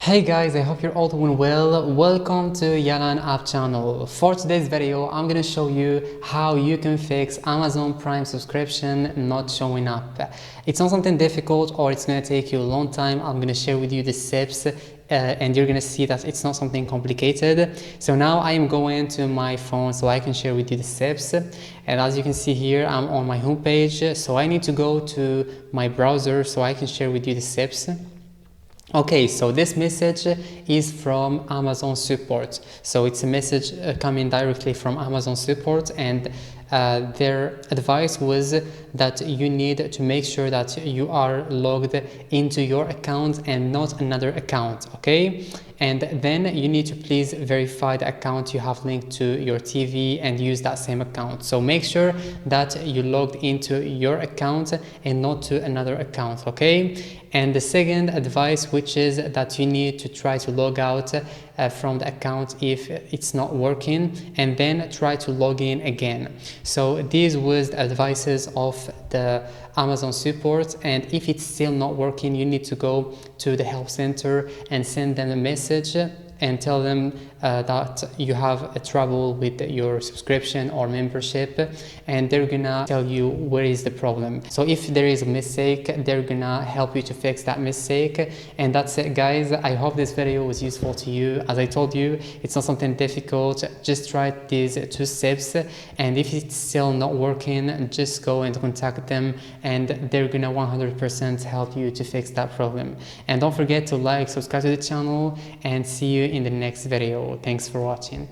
Hey guys, I hope you're all doing well. Welcome to Yalan App channel. For today's video, I'm gonna show you how you can fix Amazon Prime subscription not showing up. It's not something difficult or it's gonna take you a long time. I'm gonna share with you the steps and you're gonna see that it's not something complicated. So now I am going to my phone so I can share with you the steps. And as you can see here, I'm on my homepage. So I need to go to my browser so I can share with you the steps. Okay, so this message is from Amazon support. So it's a message coming directly from Amazon support, and their advice was that you need to make sure that you are logged into your account and not another account, okay? And then you need to please verify the account you have linked to your TV and use that same account. So make sure that you logged into your account and not to another account, okay? And the second advice, which is that you need to try to log out from the account if it's not working, and then try to log in again. So these was the advices of the Amazon support, and if it's still not working, you need to go to the help center and send them a message and tell them that you have a trouble with your subscription or membership, and they're gonna tell you where is the problem. So if there is a mistake, they're gonna help you to fix that mistake. And that's it, guys. I hope this video was useful to you. As I told you, it's not something difficult. Just try these two steps, and if it's still not working, just go and contact them and they're gonna 100% help you to fix that problem. And don't forget to like, subscribe to the channel, and see you in the next video. Thanks for watching.